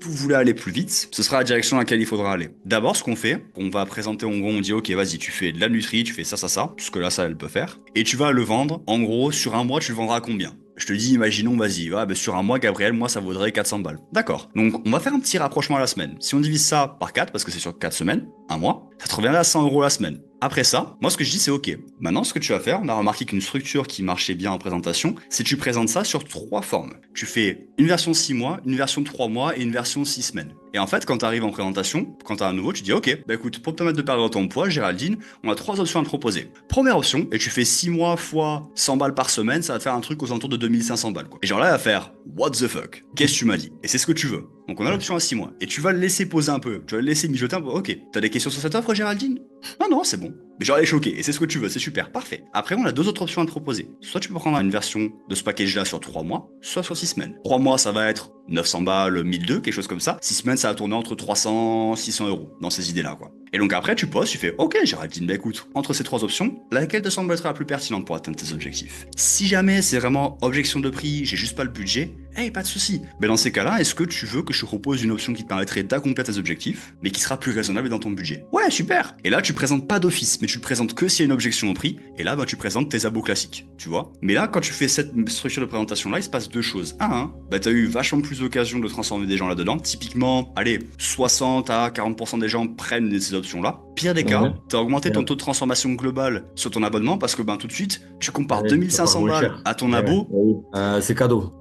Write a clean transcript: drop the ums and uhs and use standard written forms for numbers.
vous voulez aller plus vite, ce sera la direction dans laquelle il faudra aller. D'abord, ce qu'on fait, on va présenter en gros, on dit ok, vas-y, tu fais de la nutrie, tu fais ça, puisque là, ça, elle peut faire, et tu vas le vendre. En gros, sur un mois, tu le vendras à combien? Je te dis, imaginons, vas-y, sur un mois, Gabriel, moi, ça vaudrait 400 balles. D'accord. Donc, on va faire un petit rapprochement à la semaine. Si on divise ça par 4, parce que c'est sur 4 semaines, un mois, ça te reviendra à 100 euros la semaine. Après ça, moi, ce que je dis, c'est ok. Maintenant, ce que tu vas faire, on a remarqué qu'une structure qui marchait bien en présentation, c'est que tu présentes ça sur 3 formes. Tu fais une version 6 mois, une version 3 mois et une version 6 semaines. Et en fait, quand tu arrives en présentation, quand tu as un nouveau, tu dis ok, bah écoute, pour te permettre de perdre ton poids, Géraldine, on a 3 options à te proposer. Première option, et tu fais 6 mois fois 100 balles par semaine, ça va te faire un truc aux alentours de 2500 balles, quoi. Et genre là, il va faire what the fuck? Qu'est-ce que tu m'as dit? Et c'est ce que tu veux. Donc on a l'option à 6 mois. Et tu vas le laisser poser un peu. Tu vas le laisser mijoter un peu. Ok, t'as des questions sur cette offre, Géraldine? Non, non, c'est bon. Mais genre, elle est choquée. Et c'est ce que tu veux, c'est super, parfait. Après, on a 2 autres options à te proposer. Soit tu peux prendre une version de ce package-là sur 3 mois, soit sur 6 semaines. 3 mois, ça va être 900 balles, 1002, quelque chose comme ça. 6 semaines, ça va tourner entre 300, 600 euros dans ces idées-là, quoi. Et donc après, tu poses, tu fais ok, Géraldine, bah écoute, entre ces 3 options, laquelle te semble être la plus pertinente pour atteindre tes objectifs? Si jamais c'est vraiment objection de prix, j'ai juste pas le budget, hey, pas de souci. Mais dans ces cas-là, est-ce que tu veux que je te propose une option qui te permettrait d'accomplir tes objectifs, mais qui sera plus raisonnable dans ton budget? Ouais, super. Et là, tu présentes pas d'office, mais tu le présentes que s'il y a une objection au prix. Et là, bah, tu présentes tes abos classiques, tu vois. Mais là, quand tu fais cette structure de présentation-là, il se passe 2 choses. Bah, t'as eu vachement plus d'occasions de transformer des gens là-dedans. Typiquement, allez, 60 à 40% des gens prennent ces options-là. Pire des cas, Ouais. t'as augmenté Et ton taux de transformation global sur ton abonnement parce que ben tout de suite, tu compares ouais, ça part 2500 moins balles cher. à ton Ouais, abo. oui. C'est cadeau.